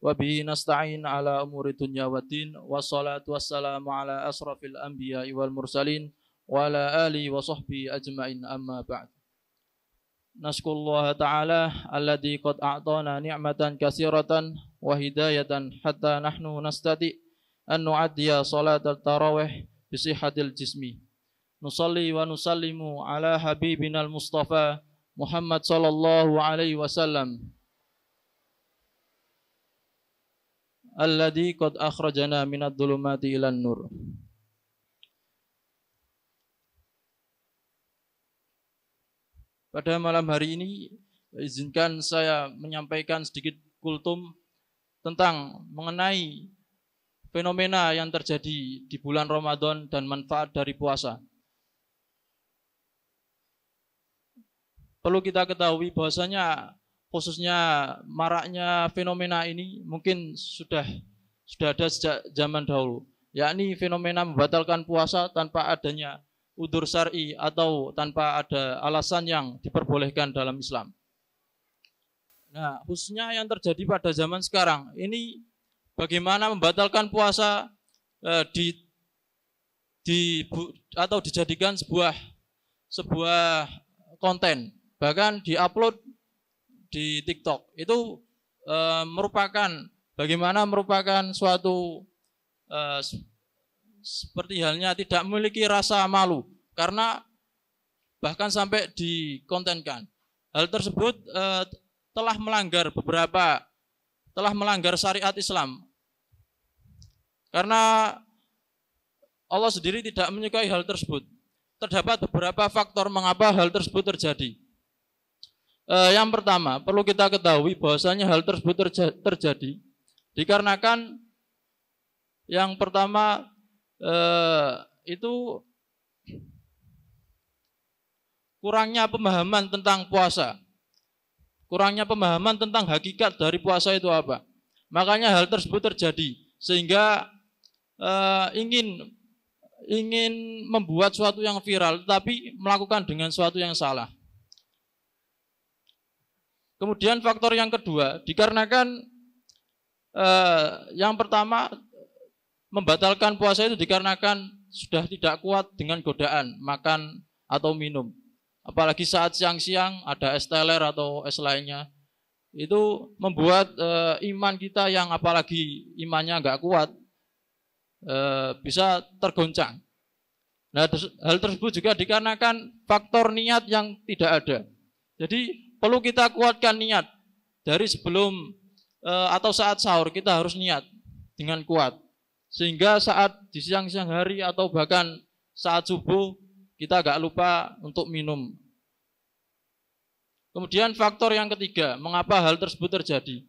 wa bihi nasta'in ala umuri dunya waddin, wassalatu wassalamu ala asrafil anbiya'i wal mursalin wa ala alihi wa sahbihi ajma'in, amma ba'd. Naskullaha ta'ala alladhi qad a'tana ni'matan katsiratan wa hidayatan hatta nahnu nastati an nu'addiya salatal tarawih bisihhatil jismi. Nusalli wa nusallimu ala habibinal mustafa Muhammad sallallahu alaihi wasallam alladzi qad akhrajana minadh dhulumati ilan nur. Pada malam hari ini izinkan saya menyampaikan sedikit kultum tentang mengenai fenomena yang terjadi di bulan Ramadan dan manfaat dari puasa. Perlu kita ketahui bahwasanya khususnya maraknya fenomena ini mungkin sudah ada sejak zaman dahulu, yakni fenomena membatalkan puasa tanpa adanya udzur syar'i atau tanpa ada alasan yang diperbolehkan dalam Islam. Nah, khususnya yang terjadi pada zaman sekarang ini, bagaimana membatalkan puasa atau dijadikan sebuah konten, bahkan diupload di TikTok. Itu merupakan suatu seperti halnya tidak memiliki rasa malu, karena bahkan sampai dikontenkan. Hal tersebut telah melanggar syariat Islam, karena Allah sendiri tidak menyukai hal tersebut. Terdapat beberapa faktor mengapa hal tersebut terjadi. Yang pertama, perlu kita ketahui bahwasanya hal tersebut terjadi dikarenakan yang pertama itu kurangnya pemahaman tentang puasa, kurangnya pemahaman tentang hakikat dari puasa itu apa. Makanya hal tersebut terjadi sehingga ingin membuat suatu yang viral, tetapi melakukan dengan suatu yang salah. Kemudian faktor yang kedua, dikarenakan yang pertama membatalkan puasa itu dikarenakan sudah tidak kuat dengan godaan makan atau minum. Apalagi saat siang-siang ada es teler atau es lainnya. Itu membuat iman kita yang apalagi imannya nggak kuat bisa tergoncang. Nah, hal tersebut juga dikarenakan faktor niat yang tidak ada. Jadi perlu kita kuatkan niat dari sebelum atau saat sahur, kita harus niat dengan kuat, sehingga saat di siang-siang hari atau bahkan saat subuh kita gak lupa untuk minum. Kemudian faktor yang ketiga, mengapa hal tersebut terjadi?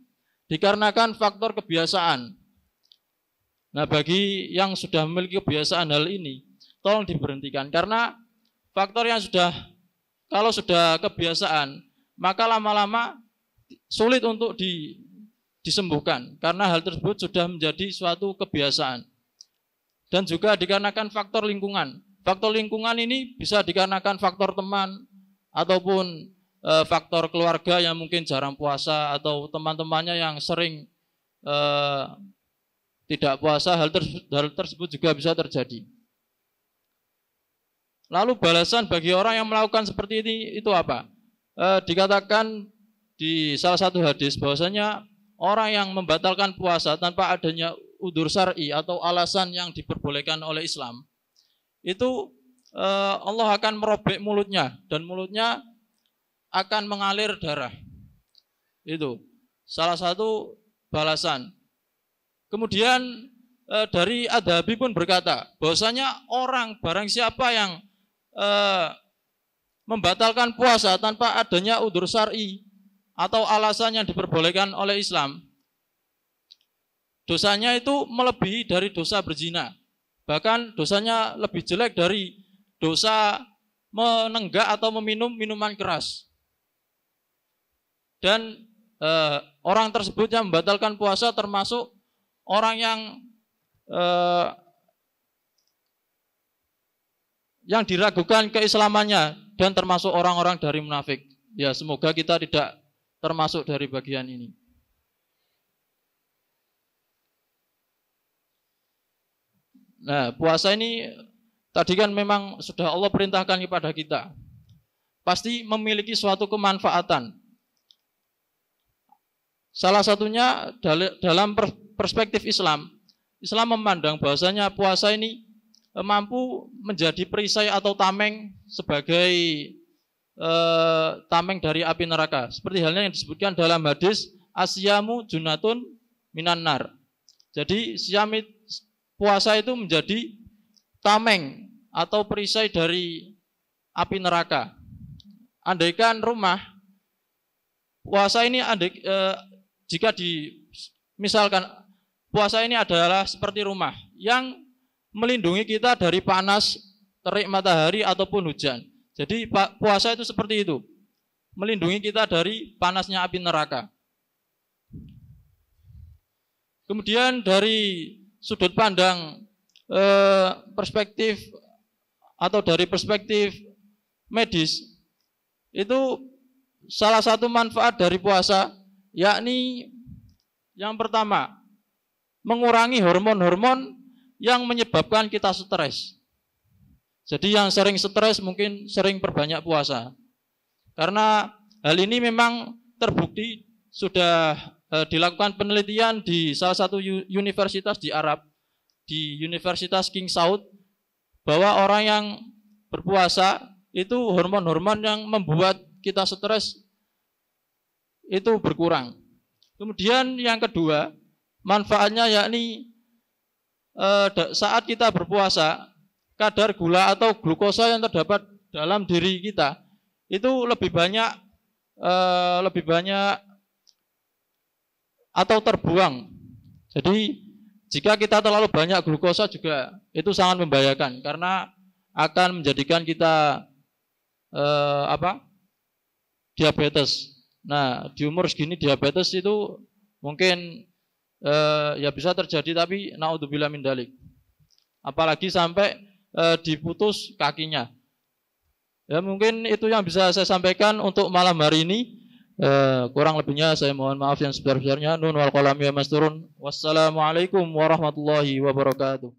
Dikarenakan faktor kebiasaan. Nah, bagi yang sudah memiliki kebiasaan hal ini, tolong diberhentikan, karena faktor yang kalau sudah kebiasaan, maka lama-lama sulit untuk disembuhkan, karena hal tersebut sudah menjadi suatu kebiasaan. Dan juga dikarenakan faktor lingkungan. Faktor lingkungan ini bisa dikarenakan faktor teman ataupun faktor keluarga yang mungkin jarang puasa, atau teman-temannya yang sering tidak puasa. Hal tersebut juga bisa terjadi. Lalu balasan bagi orang yang melakukan seperti ini itu apa? Dikatakan di salah satu hadis bahwasanya orang yang membatalkan puasa tanpa adanya udzur syar'i atau alasan yang diperbolehkan oleh Islam, itu Allah akan merobek mulutnya dan mulutnya akan mengalir darah. Itu salah satu balasan. Kemudian dari Adhabi pun berkata bahwasanya barang siapa yang membatalkan puasa tanpa adanya udzur syar'i atau alasan yang diperbolehkan oleh Islam, dosanya itu melebihi dari dosa berzina. Bahkan dosanya lebih jelek dari dosa menenggak atau meminum minuman keras. Dan orang tersebut yang membatalkan puasa termasuk orang yang diragukan keislamannya, dan termasuk orang-orang dari munafik. Ya, semoga kita tidak termasuk dari bagian ini. Nah, puasa ini tadi kan memang sudah Allah perintahkan kepada kita. Pasti memiliki suatu kemanfaatan. Salah satunya dalam perspektif Islam. Islam memandang bahwasanya puasa ini mampu menjadi perisai atau tameng sebagai tameng dari api neraka. Seperti halnya yang disebutkan dalam hadis asyamu junatun minan nar. Jadi puasa itu menjadi tameng atau perisai dari api neraka. Andaikan rumah puasa ini jika misalkan puasa ini adalah seperti rumah yang melindungi kita dari panas, terik matahari ataupun hujan. Jadi puasa itu seperti itu, melindungi kita dari panasnya api neraka. Kemudian dari sudut pandang perspektif atau dari perspektif medis, itu salah satu manfaat dari puasa, yakni yang pertama, mengurangi hormon-hormon yang menyebabkan kita stres. Jadi yang sering stres mungkin sering perbanyak puasa. Karena hal ini memang terbukti sudah dilakukan penelitian di salah satu universitas di Arab, di Universitas King Saud, bahwa orang yang berpuasa itu hormon-hormon yang membuat kita stres itu berkurang. Kemudian yang kedua, manfaatnya yakni saat kita berpuasa, kadar gula atau glukosa yang terdapat dalam diri kita itu lebih banyak atau terbuang. Jadi jika kita terlalu banyak glukosa juga itu sangat membahayakan karena akan menjadikan kita diabetes. Nah, di umur segini diabetes itu mungkin ya bisa terjadi, tapi naudzubillah min dzalik. Apalagi sampai diputus kakinya. Ya mungkin itu yang bisa saya sampaikan untuk malam hari ini. Kurang lebihnya saya mohon maaf yang sebesar-besarnya. Nun wal qalam ya masturun. Wassalamualaikum warahmatullahi wabarakatuh.